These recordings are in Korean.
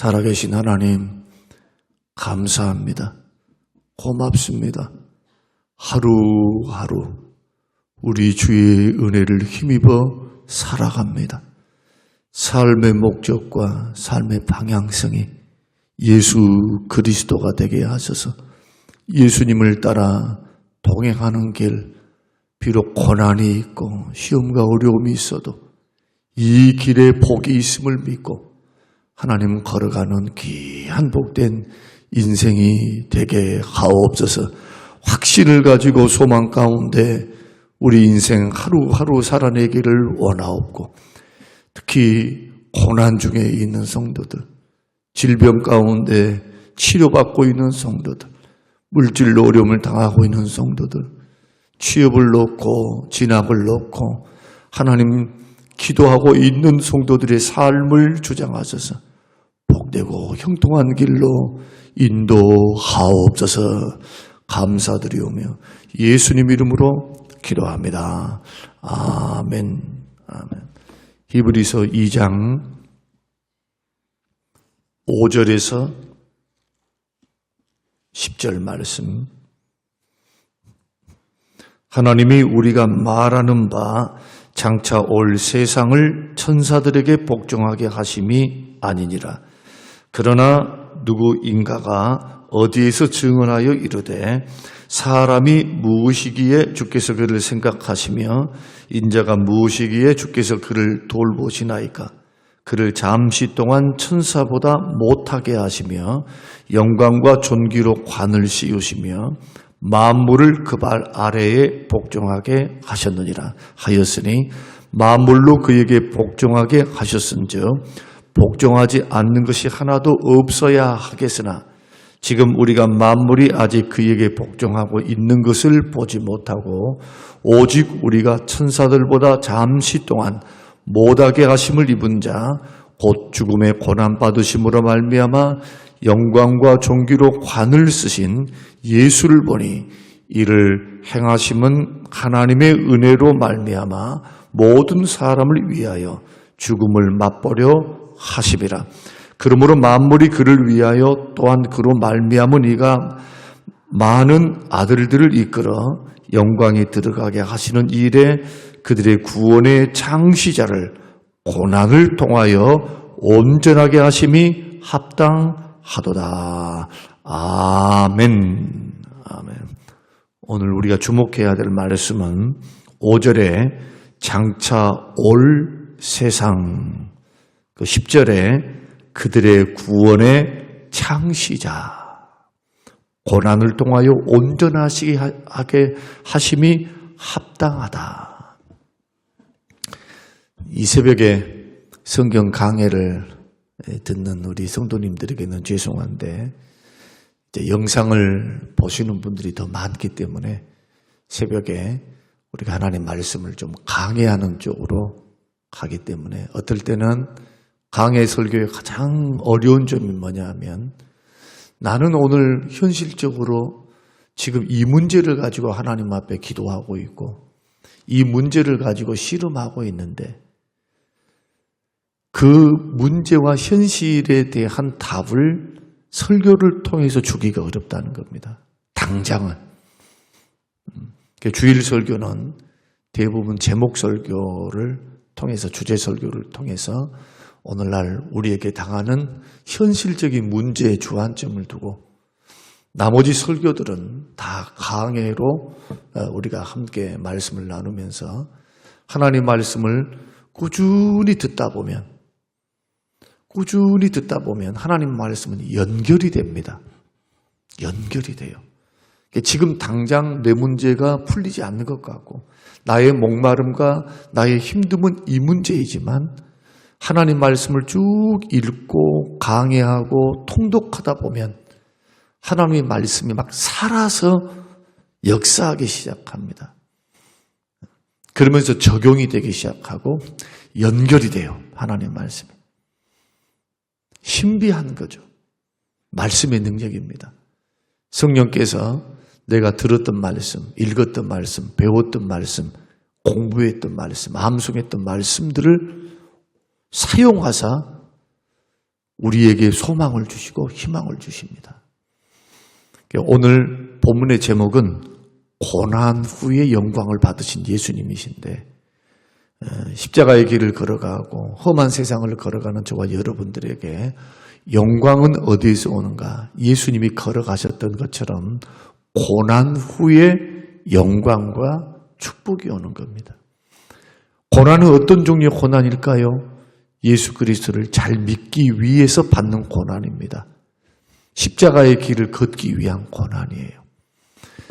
살아계신 하나님, 감사합니다. 고맙습니다. 하루하루 우리 주의 은혜를 힘입어 살아갑니다. 삶의 목적과 삶의 방향성이 예수 그리스도가 되게 하셔서 예수님을 따라 동행하는 길, 비록 고난이 있고 시험과 어려움이 있어도 이 길에 복이 있음을 믿고 하나님 걸어가는 귀한 복된 인생이 되게 하옵소서. 확신을 가지고 소망 가운데 우리 인생 하루하루 살아내기를 원하옵고, 특히 고난 중에 있는 성도들, 질병 가운데 치료받고 있는 성도들, 물질로 어려움을 당하고 있는 성도들, 취업을 놓고 진학을 놓고 하나님 기도하고 있는 성도들의 삶을 주장하셔서 복되고 형통한 길로 인도하옵소서. 감사드리오며 예수님 이름으로 기도합니다. 아멘. 아멘. 히브리서 2장 5절에서 10절 말씀. 하나님이 우리가 말하는 바 장차 올 세상을 천사들에게 복종하게 하심이 아니니라. 그러나 누구인가가 어디에서 증언하여 이르되 사람이 무엇이기에 주께서 그를 생각하시며 인자가 무엇이기에 주께서 그를 돌보시나이까. 그를 잠시 동안 천사보다 못하게 하시며 영광과 존귀로 관을 씌우시며 만물을 그 발 아래에 복종하게 하셨느니라 하였으니, 만물로 그에게 복종하게 하셨은즉 복종하지 않는 것이 하나도 없어야 하겠으나 지금 우리가 만물이 아직 그에게 복종하고 있는 것을 보지 못하고 오직 우리가 천사들보다 잠시 동안 못하게 하심을 입은 자 곧 죽음의 고난받으심으로 말미암아 영광과 존귀로 관을 쓰신 예수를 보니, 이를 행하심은 하나님의 은혜로 말미암아 모든 사람을 위하여 죽음을 맛보려 하심이라. 그러므로 만물이 그를 위하여 또한 그로 말미암은 이가 많은 아들들을 이끌어 영광에 들어가게 하시는 일에 그들의 구원의 창시자를 고난을 통하여 온전하게 하심이 합당하도다. 아멘. 아멘. 오늘 우리가 주목해야 될 말씀은 5절에 장차 올 세상, 그 10절에 그들의 구원의 창시자, 고난을 통하여 온전하시게 하심이 합당하다. 이 새벽에 성경 강해를 듣는 우리 성도님들에게는 죄송한데 이제 영상을 보시는 분들이 더 많기 때문에 새벽에 우리가 하나님의 말씀을 좀 강해하는 쪽으로 가기 때문에, 어떨 때는 강해 설교의 가장 어려운 점이 뭐냐 하면, 나는 오늘 현실적으로 지금 이 문제를 가지고 하나님 앞에 기도하고 있고 이 문제를 가지고 씨름하고 있는데 그 문제와 현실에 대한 답을 설교를 통해서 주기가 어렵다는 겁니다. 당장은. 주일 설교는 대부분 제목 설교를 통해서, 주제 설교를 통해서 오늘날 우리에게 당하는 현실적인 문제에 주안점을 두고, 나머지 설교들은 다 강해로 우리가 함께 말씀을 나누면서 하나님 말씀을 꾸준히 듣다 보면 하나님 말씀은 연결이 됩니다. 연결이 돼요. 지금 당장 내 문제가 풀리지 않는 것 같고 나의 목마름과 나의 힘듦은 이 문제이지만 하나님 말씀을 쭉 읽고 강해하고 통독하다 보면 하나님의 말씀이 막 살아서 역사하기 시작합니다. 그러면서 적용이 되기 시작하고 연결이 돼요. 하나님의 말씀이. 신비한 거죠. 말씀의 능력입니다. 성령께서 내가 들었던 말씀, 읽었던 말씀, 배웠던 말씀, 공부했던 말씀, 암송했던 말씀들을 사용하사 우리에게 소망을 주시고 희망을 주십니다. 오늘 본문의 제목은 고난 후에 영광을 받으신 예수님이신데, 십자가의 길을 걸어가고 험한 세상을 걸어가는 저와 여러분들에게 영광은 어디에서 오는가? 예수님이 걸어가셨던 것처럼 고난 후에 영광과 축복이 오는 겁니다. 고난은 어떤 종류의 고난일까요? 예수 그리스도를 잘 믿기 위해서 받는 고난입니다. 십자가의 길을 걷기 위한 고난이에요.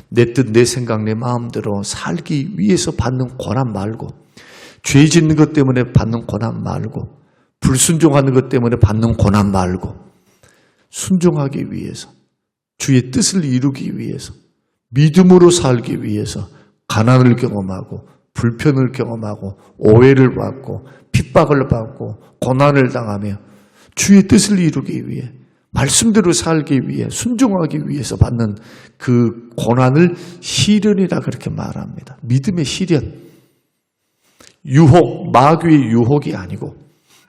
내 뜻, 내 생각, 내 마음대로 살기 위해서 받는 고난 말고, 죄 짓는 것 때문에 받는 고난 말고, 불순종하는 것 때문에 받는 고난 말고, 순종하기 위해서, 주의 뜻을 이루기 위해서, 믿음으로 살기 위해서 가난을 경험하고 불편을 경험하고 오해를 받고 핍박을 받고 고난을 당하며 주의 뜻을 이루기 위해, 말씀대로 살기 위해, 순종하기 위해서 받는 그 고난을 시련이라 그렇게 말합니다. 믿음의 시련. 유혹, 마귀의 유혹이 아니고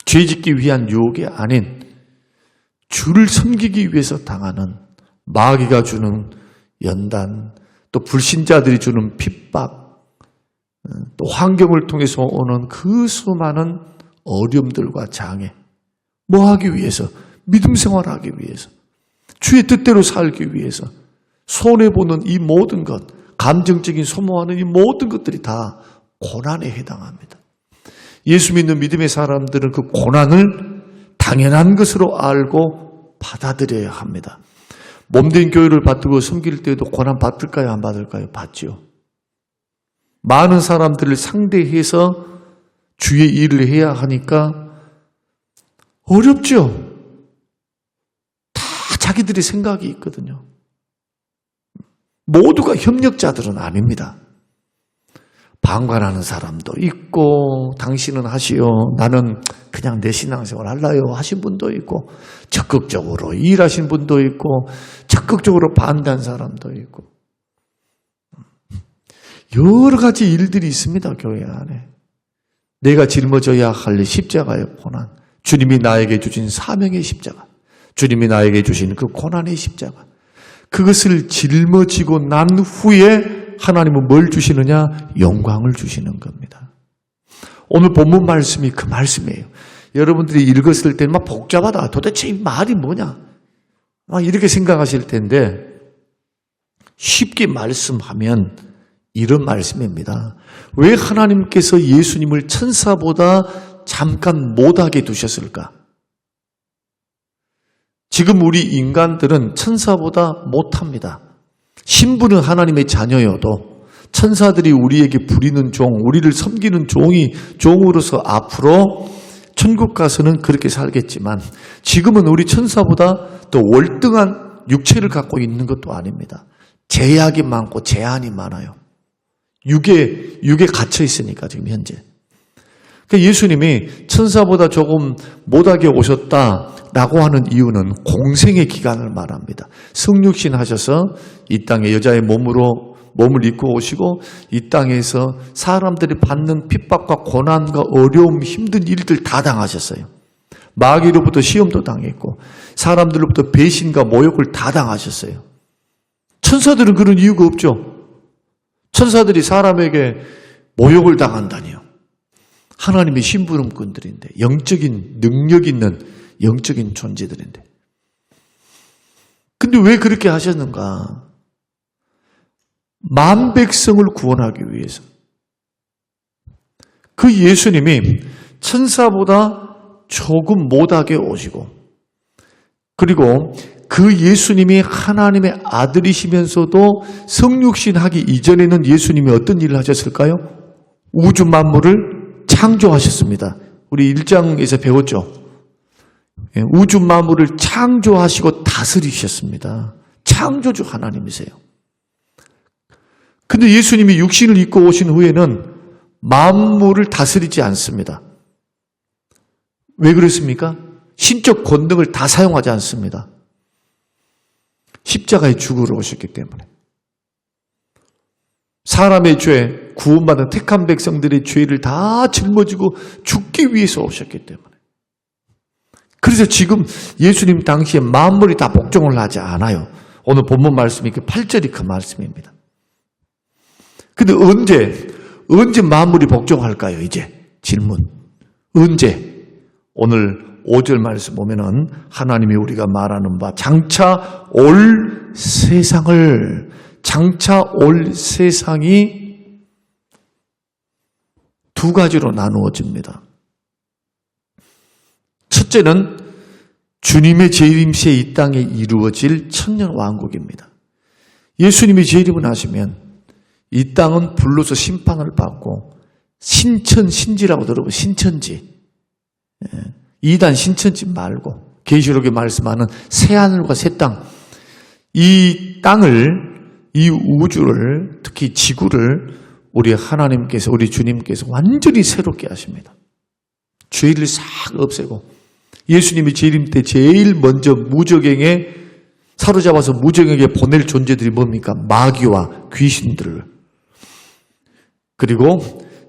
죄짓기 위한 유혹이 아닌 주를 섬기기 위해서 당하는, 마귀가 주는 연단, 또 불신자들이 주는 핍박, 또 환경을 통해서 오는 그 수많은 어려움들과 장애, 뭐 하기 위해서? 믿음 생활하기 위해서, 주의 뜻대로 살기 위해서 손해보는 이 모든 것, 감정적인 소모하는 이 모든 것들이 다 고난에 해당합니다. 예수 믿는 믿음의 사람들은 그 고난을 당연한 것으로 알고 받아들여야 합니다. 몸된 교회를 받들고 섬길 때에도 고난 받을까요? 안 받을까요? 받지요. 많은 사람들을 상대해서 주의 일을 해야 하니까 어렵죠. 다 자기들의 생각이 있거든요. 모두가 협력자들은 아닙니다. 방관하는 사람도 있고, 당신은 하시오, 나는 그냥 내 신앙생활 할라요 하신 분도 있고, 적극적으로 일하신 분도 있고, 적극적으로 반대한 사람도 있고, 여러 가지 일들이 있습니다. 교회 안에. 내가 짊어져야 할 십자가의 고난, 주님이 나에게 주신 사명의 십자가, 주님이 나에게 주신 그 고난의 십자가, 그것을 짊어지고 난 후에 하나님은 뭘 주시느냐? 영광을 주시는 겁니다. 오늘 본문 말씀이 그 말씀이에요. 여러분들이 읽었을 때는 막 복잡하다, 도대체 이 말이 뭐냐, 막 이렇게 생각하실 텐데, 쉽게 말씀하면 이런 말씀입니다. 왜 하나님께서 예수님을 천사보다 잠깐 못하게 두셨을까? 지금 우리 인간들은 천사보다 못합니다. 신분은 하나님의 자녀여도 천사들이 우리에게 부리는 종, 우리를 섬기는 종으로서 앞으로 천국 가서는 그렇게 살겠지만, 지금은 우리 천사보다 더 월등한 육체를 갖고 있는 것도 아닙니다. 제약이 많고 제한이 많아요. 육에 갇혀 있으니까 지금 현재. 그러니까 예수님이 천사보다 조금 못하게 오셨다라고 하는 이유는 공생의 기간을 말합니다. 성육신 하셔서 이 땅에 여자의 몸을 입고 오시고, 이 땅에서 사람들이 받는 핍박과 고난과 어려움, 힘든 일들 다 당하셨어요. 마귀로부터 시험도 당했고, 사람들로부터 배신과 모욕을 다 당하셨어요. 천사들은 그런 이유가 없죠. 천사들이 사람에게 모욕을 당한다니요. 하나님의 심부름꾼들인데, 영적인 능력 있는 영적인 존재들인데. 근데 왜 그렇게 하셨는가? 만 백성을 구원하기 위해서. 그 예수님이 천사보다 조금 못하게 오시고, 그리고 그 예수님이 하나님의 아들이시면서도 성육신하기 이전에는 예수님이 어떤 일을 하셨을까요? 우주 만물을 창조하셨습니다. 우리 1장에서 배웠죠. 우주 만물을 창조하시고 다스리셨습니다. 창조주 하나님이세요. 근데 예수님이 육신을 입고 오신 후에는 만물을 다스리지 않습니다. 왜 그렇습니까? 신적 권능을 다 사용하지 않습니다. 십자가에 죽으러 오셨기 때문에. 사람의 죄, 구원받은 택한 백성들의 죄를 다 짊어지고 죽기 위해서 오셨기 때문에. 그래서 지금 예수님 당시에 만물이 다 복종을 하지 않아요. 오늘 본문 말씀이 8절이 그 말씀입니다. 근데 언제 만물이 복종할까요? 이제 질문. 언제? 오늘 5절 말씀 보면은 하나님이 우리가 말하는 바 장차 올 세상이 두 가지로 나누어집니다. 첫째는 주님의 재림시에 이 땅에 이루어질 천년왕국입니다. 예수님이 재림을 하시면 이 땅은 불로서 심판을 받고 신천신지라고 들어보면 신천지, 이단 신천지 말고 계시록에 말씀하는 새하늘과 새 땅, 이 땅을, 이 우주를, 특히 지구를 우리 하나님께서, 우리 주님께서 완전히 새롭게 하십니다. 죄를 싹 없애고 예수님이 재림 때 제일 먼저 무적행에 사로잡아서 무적행에 보낼 존재들이 뭡니까? 마귀와 귀신들을, 그리고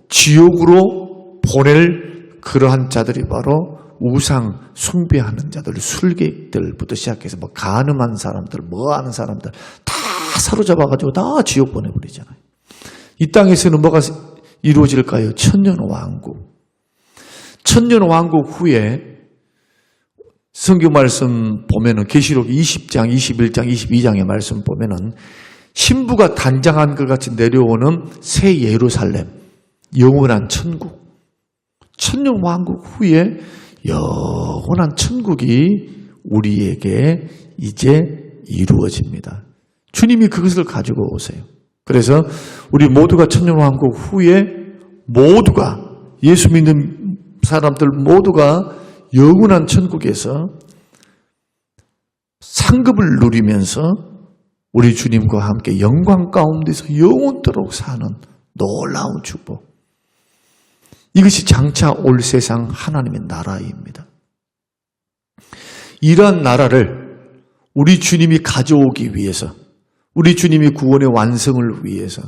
지옥으로 보낼 그러한 자들이 바로 우상 숭배하는 자들, 술객들부터 시작해서 뭐 간음한 사람들, 뭐 하는 사람들 다 사로잡아가지고 다 지옥 보내버리잖아요. 이 땅에서는 뭐가 이루어질까요? 천년왕국. 천년왕국 후에 성경 말씀 보면은 계시록 20장, 21장, 22장의 말씀 보면은 신부가 단장한 것 같이 내려오는 새 예루살렘, 영원한 천국. 천년왕국 후에 영원한 천국이 우리에게 이제 이루어집니다. 주님이 그것을 가지고 오세요. 그래서 우리 모두가 천년왕국 후에 모두가, 예수 믿는 사람들 모두가 영원한 천국에서 상급을 누리면서 우리 주님과 함께 영광 가운데서 영원토록 사는 놀라운 축복. 이것이 장차 올 세상 하나님의 나라입니다. 이러한 나라를 우리 주님이 가져오기 위해서, 우리 주님이 구원의 완성을 위해서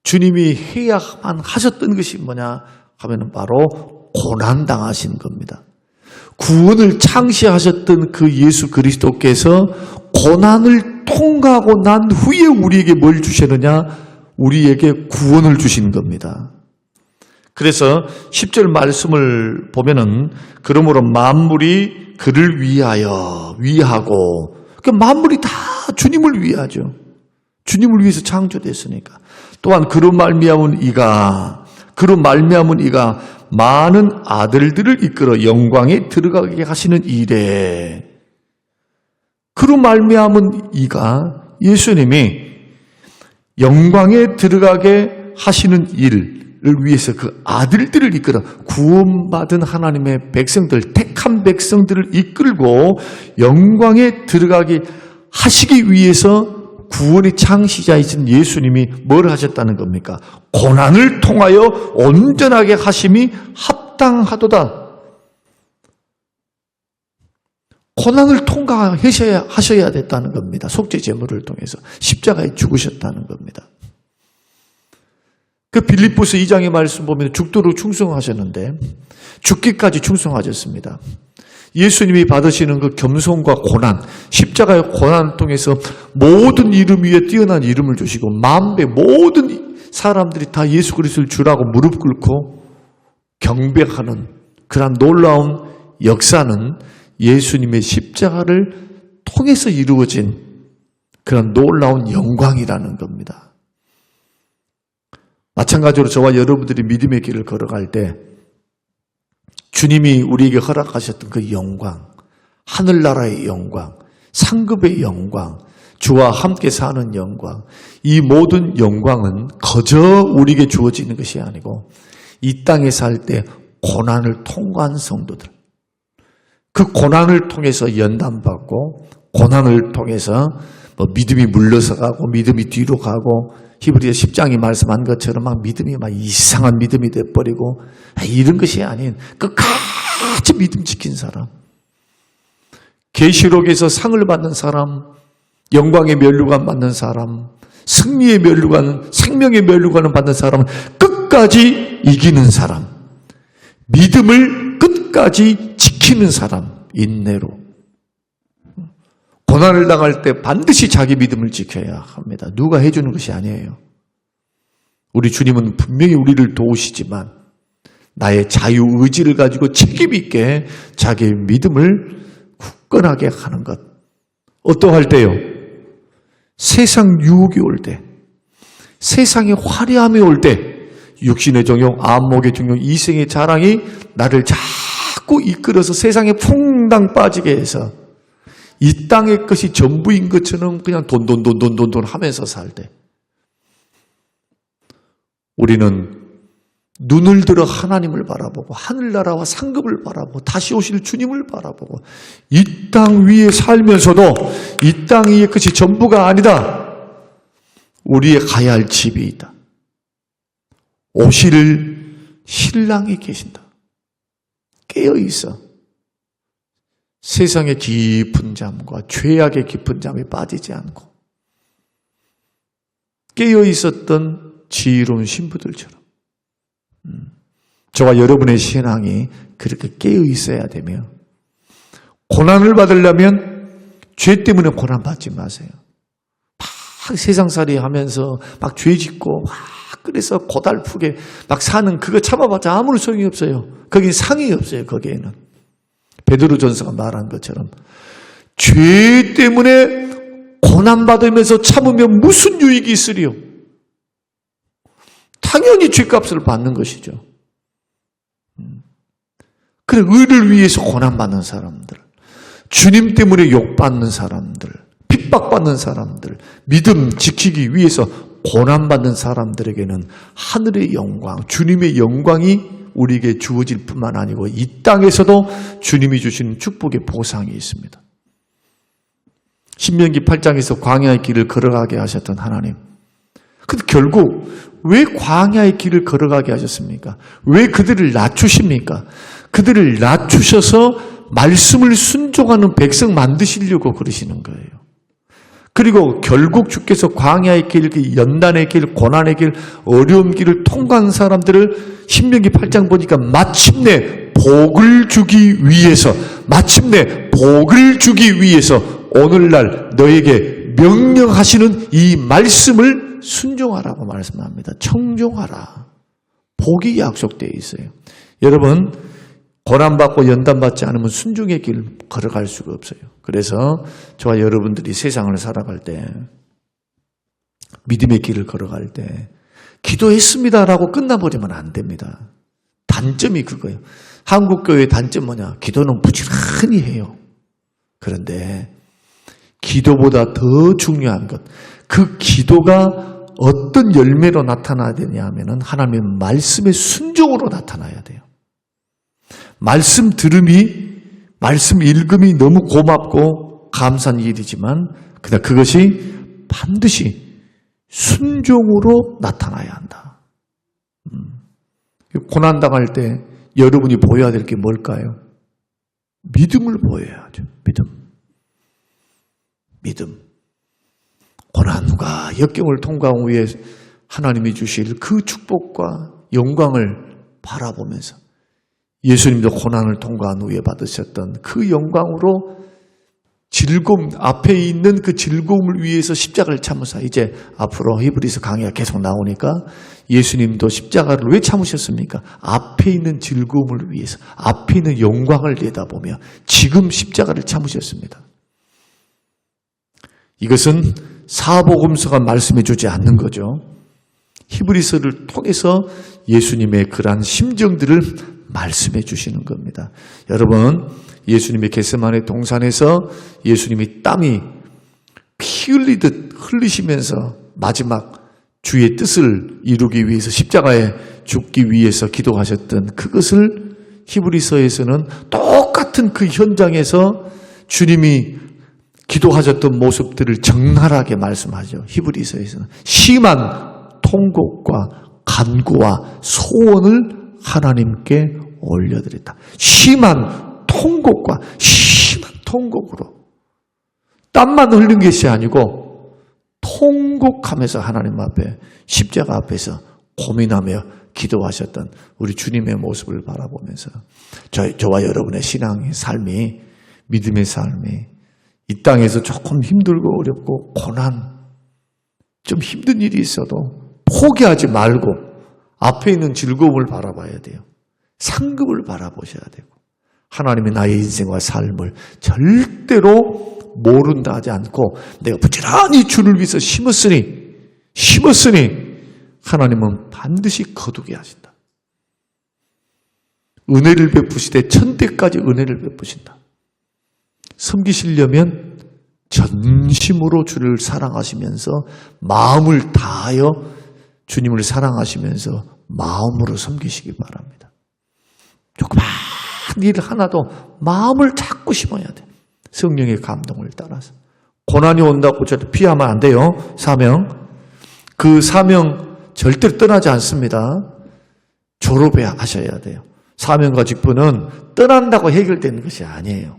주님이 해야만 하셨던 것이 뭐냐 하면 바로 고난당하신 겁니다. 구원을 창시하셨던 그 예수 그리스도께서 고난을 통과하고 난 후에 우리에게 뭘 주시느냐? 우리에게 구원을 주신 겁니다. 그래서 10절 말씀을 보면은 그러므로 만물이 그를 위하고, 그러니까 만물이 다 주님을 위하죠. 주님을 위해서 창조됐으니까. 또한 그로 말미암은 이가 많은 아들들을 이끌어 영광에 들어가게 하시는 일에, 그로 말미암은 이가, 예수님이 영광에 들어가게 하시는 일을 위해서 그 아들들을 이끌어, 구원받은 하나님의 백성들, 택한 백성들을 이끌고 영광에 들어가게 하시기 위해서 구원의 창시자이신 예수님이 뭘 하셨다는 겁니까? 고난을 통하여 온전하게 하심이 합당하도다. 고난을 통과하셔야 됐다는 겁니다. 속죄 제물을 통해서 십자가에 죽으셨다는 겁니다. 그 빌립보서 2장의 말씀 보면 죽도록 충성하셨는데 죽기까지 충성하셨습니다. 예수님이 받으시는 그 겸손과 고난, 십자가의 고난을 통해서 모든 이름 위에 뛰어난 이름을 주시고 만배 모든 사람들이 다 예수 그리스도를 주라고 무릎 꿇고 경배하는 그런 놀라운 역사는 예수님의 십자가를 통해서 이루어진 그런 놀라운 영광이라는 겁니다. 마찬가지로 저와 여러분들이 믿음의 길을 걸어갈 때 주님이 우리에게 허락하셨던 그 영광, 하늘나라의 영광, 상급의 영광, 주와 함께 사는 영광, 이 모든 영광은 거저 우리에게 주어지는 것이 아니고 이 땅에 살 때 고난을 통과한 성도들, 그 고난을 통해서 연단받고 고난을 통해서 믿음이 물러서 가고 믿음이 뒤로 가고 히브리서 10장이 말씀한 것처럼 막 믿음이 막 이상한 믿음이 돼버리고 이런 것이 아닌 끝까지 믿음 지킨 사람, 계시록에서 상을 받는 사람, 영광의 면류관 받는 사람, 승리의 면류관, 생명의 면류관을 받는 사람은 끝까지 이기는 사람, 믿음을 끝까지 지키는 사람, 인내로. 고난을 당할 때 반드시 자기 믿음을 지켜야 합니다. 누가 해주는 것이 아니에요. 우리 주님은 분명히 우리를 도우시지만 나의 자유의지를 가지고 책임 있게 자기의 믿음을 굳건하게 하는 것. 어떠할 때요? 세상 유혹이 올 때, 세상의 화려함이 올 때, 육신의 정욕, 안목의 정욕, 이생의 자랑이 나를 자꾸 이끌어서 세상에 퐁당 빠지게 해서 이 땅의 것이 전부인 것처럼 그냥 돈 하면서 살 때, 우리는 눈을 들어 하나님을 바라보고 하늘나라와 상급을 바라보고 다시 오실 주님을 바라보고 이 땅 위에 살면서도 이 땅 위의 것이 전부가 아니다. 우리의 가야 할 집이 있다. 오실 신랑이 계신다. 깨어있어. 세상의 깊은 잠과 죄악의 깊은 잠에 빠지지 않고 깨어있었던 지혜로운 신부들처럼 저와 여러분의 신앙이 그렇게 깨어있어야 되며, 고난을 받으려면 죄 때문에 고난받지 마세요. 막 세상살이 하면서 막 죄 짓고 막 그래서 고달프게 막 사는 그거 참아봤자 아무런 소용이 없어요. 거긴 상이 없어요. 거기에는 베드로전서가 말한 것처럼 죄 때문에 고난받으면서 참으면 무슨 유익이 있으리요? 당연히 죄값을 받는 것이죠. 그래, 의를 위해서 고난받는 사람들, 주님 때문에 욕받는 사람들, 핍박받는 사람들, 믿음 지키기 위해서 고난받는 사람들에게는 하늘의 영광, 주님의 영광이 우리에게 주어질 뿐만 아니고 이 땅에서도 주님이 주시는 축복의 보상이 있습니다. 신명기 8장에서 광야의 길을 걸어가게 하셨던 하나님, 근데 결국 왜 광야의 길을 걸어가게 하셨습니까? 왜 그들을 낮추십니까? 그들을 낮추셔서 말씀을 순종하는 백성 만드시려고 그러시는 거예요. 그리고 결국 주께서 광야의 길, 연단의 길, 고난의 길, 어려운 길을 통과한 사람들을 신명기 8장 보니까 마침내 복을 주기 위해서, 오늘날 너에게 명령하시는 이 말씀을 순종하라고 말씀합니다. 청종하라. 복이 약속되어 있어요. 여러분, 고난받고 연단받지 않으면 순종의 길 걸어갈 수가 없어요. 그래서 저와 여러분들이 세상을 살아갈 때, 믿음의 길을 걸어갈 때 기도했습니다라고 끝나버리면 안 됩니다. 단점이 그거예요. 한국교회의 단점 뭐냐? 기도는 부지런히 해요. 그런데 기도보다 더 중요한 것, 그 기도가 어떤 열매로 나타나야 되냐 하면은 하나님의 말씀의 순종으로 나타나야 돼요. 말씀 들음이, 말씀 읽음이 너무 고맙고 감사한 일이지만 그것이 반드시 순종으로 나타나야 한다. 고난당할 때 여러분이 보여야 될 게 뭘까요? 믿음을 보여야죠. 믿음. 고난과 역경을 통과한 후에 하나님이 주실 그 축복과 영광을 바라보면서, 예수님도 고난을 통과한 후에 받으셨던 그 영광으로 즐거움, 앞에 있는 그 즐거움을 위해서 십자가를 참으사, 이제 앞으로 히브리서 강의가 계속 나오니까 예수님도 십자가를 왜 참으셨습니까? 앞에 있는 즐거움을 위해서, 앞에 있는 영광을 내다보며 지금 십자가를 참으셨습니다. 이것은 사복음서가 말씀해 주지 않는 거죠. 히브리서를 통해서 예수님의 그러한 심정들을 말씀해 주시는 겁니다. 여러분, 예수님의 겟세마네 동산에서 예수님이 땀이 피 흘리듯 흘리시면서 마지막 주의 뜻을 이루기 위해서 십자가에 죽기 위해서 기도하셨던 그것을 히브리서에서는 똑같은 그 현장에서 주님이 기도하셨던 모습들을 적나라하게 말씀하죠. 히브리서에서는 심한 통곡과 간구와 소원을 하나님께 올려드렸다. 심한 통곡과 심한 통곡으로, 땀만 흘린 것이 아니고 통곡하면서 하나님 앞에, 십자가 앞에서 고민하며 기도하셨던 우리 주님의 모습을 바라보면서 저와 여러분의 신앙의 삶이 믿음의 삶이 이 땅에서 조금 힘들고 어렵고 고난, 좀 힘든 일이 있어도 포기하지 말고 앞에 있는 즐거움을 바라봐야 돼요. 상급을 바라보셔야 되고 하나님이 나의 인생과 삶을 절대로 모른다 하지 않고 내가 부지런히 주를 위해서 심었으니 하나님은 반드시 거두게 하신다. 은혜를 베푸시되 천대까지 은혜를 베푸신다. 섬기시려면 전심으로 주를 사랑하시면서 마음을 다하여 주님을 사랑하시면서 마음으로 섬기시기 바랍니다. 조그만 일 하나도 마음을 자꾸 심어야 돼. 성령의 감동을 따라서. 고난이 온다고 절대 피하면 안 돼요. 사명. 그 사명 절대로 떠나지 않습니다. 졸업해야 하셔야 돼요. 사명과 직분은 떠난다고 해결되는 것이 아니에요.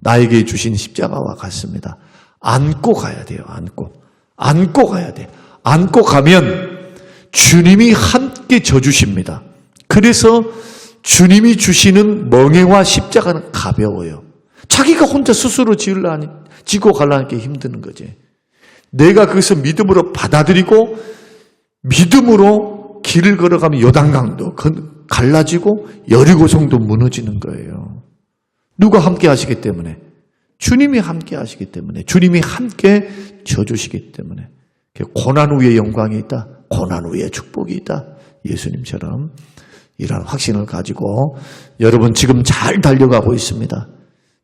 나에게 주신 십자가와 같습니다. 안고 가야 돼요. 안고 가야 돼요. 안고 가면 주님이 함께 져주십니다. 그래서 주님이 주시는 멍에와 십자가는 가벼워요. 자기가 혼자 스스로 지고 가려는 게 힘드는 거지. 내가 그것을 믿음으로 받아들이고 믿음으로 길을 걸어가면 요단강도 갈라지고 여리고성도 무너지는 거예요. 누가 함께 하시기 때문에? 주님이 함께 하시기 때문에, 주님이 함께 져주시기 때문에. 고난 후에 영광이 있다. 고난 후에 축복이 있다. 예수님처럼 이런 확신을 가지고 여러분 지금 잘 달려가고 있습니다.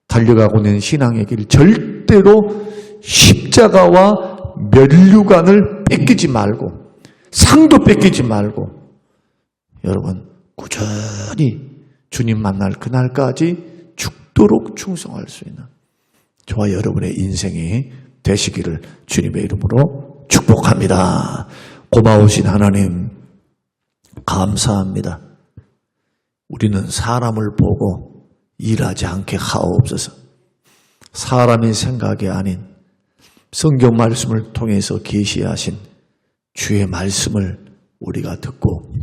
달려가고 있는 신앙의 길, 절대로 십자가와 면류관을 뺏기지 말고 상도 뺏기지 말고 여러분 꾸준히 주님 만날 그날까지 죽도록 충성할 수 있는 저와 여러분의 인생이 되시기를 주님의 이름으로 축복합니다. 고마우신 하나님 감사합니다. 우리는 사람을 보고 일하지 않게 하옵소서. 사람의 생각이 아닌 성경 말씀을 통해서 계시하신 주의 말씀을 우리가 듣고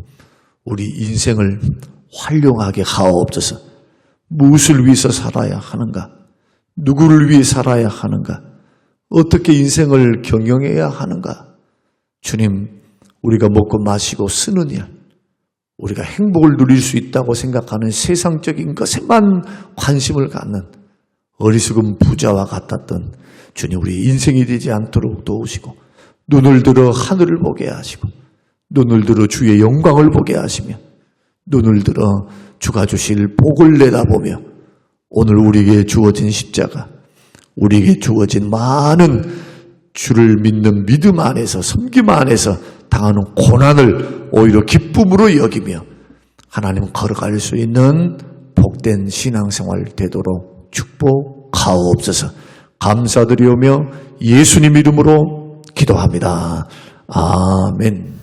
우리 인생을 활용하게 하옵소서. 무엇을 위해서 살아야 하는가? 누구를 위해 살아야 하는가? 어떻게 인생을 경영해야 하는가? 주님, 우리가 먹고 마시고 쓰는 일, 우리가 행복을 누릴 수 있다고 생각하는 세상적인 것에만 관심을 갖는 어리석은 부자와 같았던 주님, 우리 인생이 되지 않도록 도우시고 눈을 들어 하늘을 보게 하시고 눈을 들어 주의 영광을 보게 하시며 눈을 들어 주가 주실 복을 내다보며 오늘 우리에게 주어진 십자가, 우리에게 주어진 많은 주를 믿는 믿음 안에서 섬김 안에서 당하는 고난을 오히려 기쁨으로 여기며 하나님 걸어갈 수 있는 복된 신앙생활 되도록 축복하옵소서. 감사드리오며 예수님 이름으로 기도합니다. 아멘.